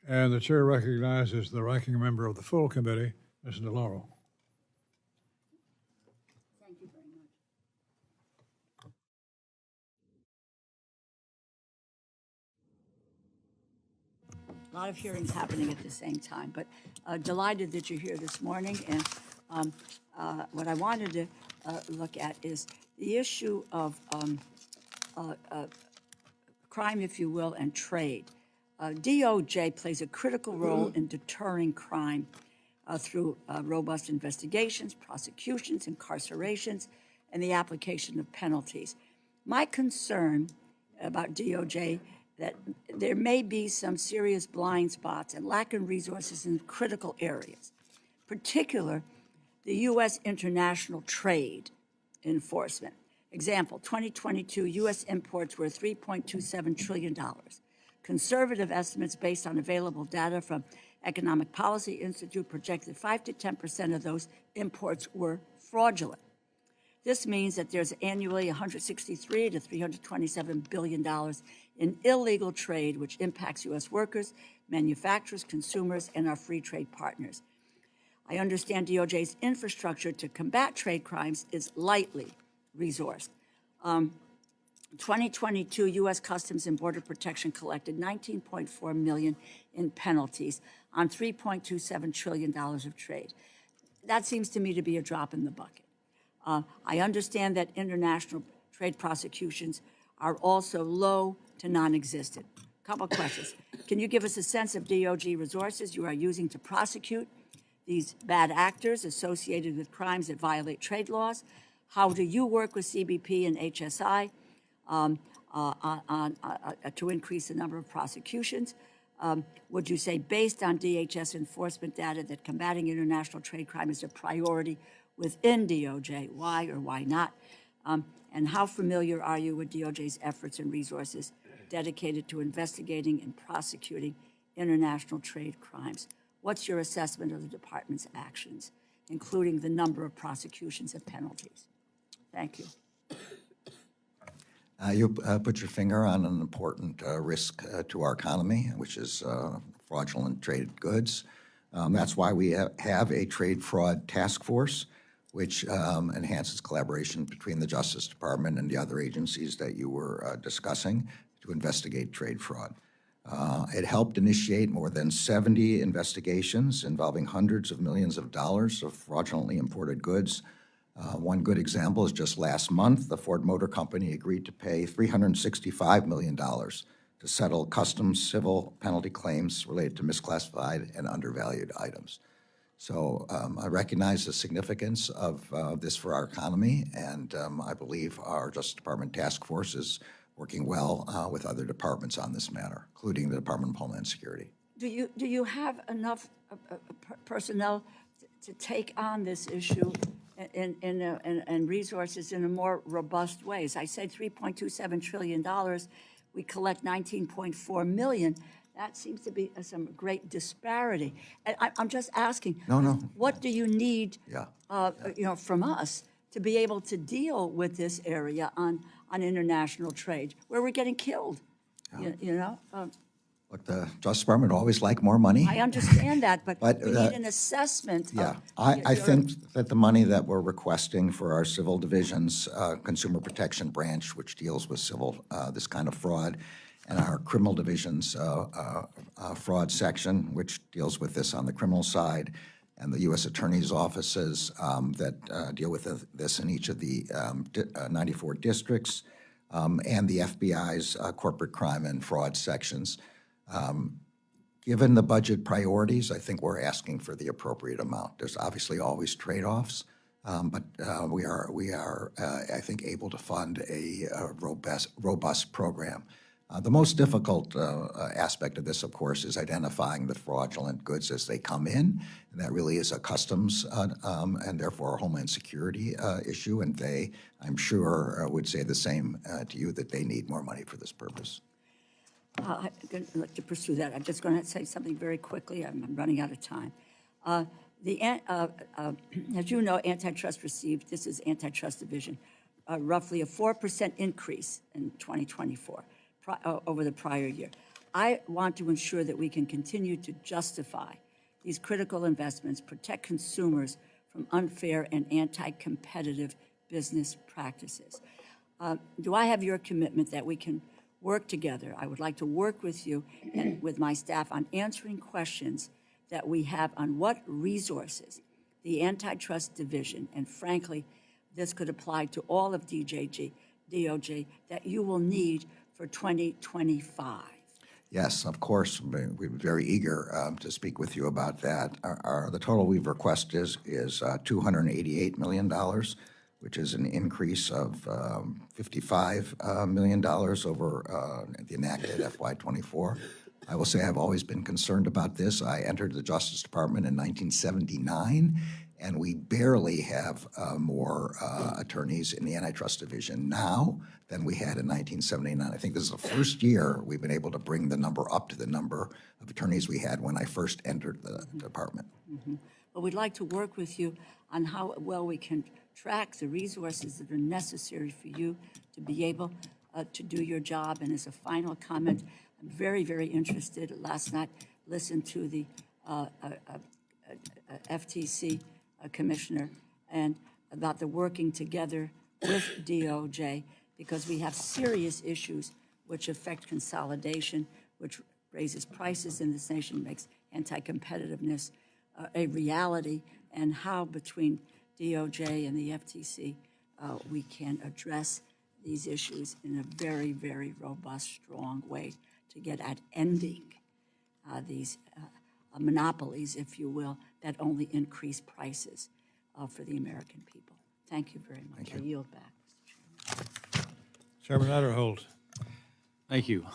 And the chair recognizes the ranking member of the full committee, Ms. DeLauro. Thank you very much. A lot of hearings happening at the same time, but delighted that you're here this morning. And what I wanted to look at is the issue of crime, if you will, and trade. DOJ plays a critical role in deterring crime through robust investigations, prosecutions, incarcerations, and the application of penalties. My concern about DOJ that there may be some serious blind spots and lack of resources in critical areas, particular the U.S. international trade enforcement. Example, 2022 U.S. imports were $3.27 trillion. Conservative estimates based on available data from Economic Policy Institute projected 5 to 10% of those imports were fraudulent. This means that there's annually $163 to $327 billion in illegal trade, which impacts U.S. workers, manufacturers, consumers, and our free trade partners. I understand DOJ's infrastructure to combat trade crimes is lightly resourced. 2022 U.S. Customs and Border Protection collected $19.4 million in penalties on $3.27 trillion of trade. That seems to me to be a drop in the bucket. I understand that international trade prosecutions are also low to non-existent. Couple of questions. Can you give us a sense of DOJ resources you are using to prosecute these bad actors associated with crimes that violate trade laws? How do you work with CBP and HSI to increase the number of prosecutions? Would you say, based on DHS enforcement data, that combating international trade crime is a priority within DOJ? Why or why not? And how familiar are you with DOJ's efforts and resources dedicated to investigating and prosecuting international trade crimes? What's your assessment of the department's actions, including the number of prosecutions and penalties? Thank you. You put your finger on an important risk to our economy, which is fraudulent traded goods. That's why we have a trade fraud task force, which enhances collaboration between the Justice Department and the other agencies that you were discussing to investigate trade fraud. It helped initiate more than 70 investigations involving hundreds of millions of dollars of fraudulently imported goods. One good example is just last month, the Ford Motor Company agreed to pay $365 million to settle customs civil penalty claims related to misclassified and undervalued items. So I recognize the significance of this for our economy, and I believe our Justice Department task force is working well with other departments on this matter, including the Department of Homeland Security. Do you have enough personnel to take on this issue and resources in a more robust way? As I said, $3.27 trillion, we collect $19.4 million. That seems to be some great disparity. And I'm just asking, what do you need from us to be able to deal with this area on international trade, where we're getting killed? Look, the Justice Department always like more money. I understand that, but we need an assessment. I think that the money that we're requesting for our civil divisions, consumer protection branch, which deals with civil, this kind of fraud, and our criminal divisions fraud section, which deals with this on the criminal side, and the U.S. Attorney's offices that deal with this in each of the 94 districts, and the FBI's corporate crime and fraud sections. Given the budget priorities, I think we're asking for the appropriate amount. There's obviously always trade-offs, but we are I think, able to fund a robust program. The most difficult aspect of this, of course, is identifying the fraudulent goods as they come in. And that really is a customs and therefore a Homeland Security issue. And they, I'm sure, would say the same to you, that they need more money for this purpose. I'm going to let you pursue that. I'm just going to say something very quickly. I'm running out of time. As you know, Antitrust received, this is Antitrust Division, roughly a 4% increase in 2024 over the prior year. I want to ensure that we can continue to justify these critical investments, protect consumers from unfair and anti-competitive business practices. Do I have your commitment that we can work together? I would like to work with you and with my staff on answering questions that we have on what resources the Antitrust Division, and frankly, this could apply to all of DOJ, that you will need for 2025. Yes, of course. We're very eager to speak with you about that. The total we've requested is $288 million, which is an increase of $55 million over the enacted FY24. I will say I've always been concerned about this. I entered the Justice Department in 1979, and we barely have more attorneys in the Antitrust Division now than we had in 1979. I think this is the first year we've been able to bring the number up to the number of attorneys we had when I first entered the department. But we'd like to work with you on how well we can track the resources that are necessary for you to be able to do your job. And as a final comment, I'm very, very interested. Last night, listened to the FTC commissioner and about the working together with DOJ, because we have serious issues which affect consolidation, which raises prices in this nation, makes anti-competitiveness a reality, and how between DOJ and the FTC we can address these issues in a very, very robust, strong way to get at ending these monopolies, if you will, that only increase prices for the American people. Thank you very much. I yield back, Mr. Chairman. Chairman Adderholt. Thank you.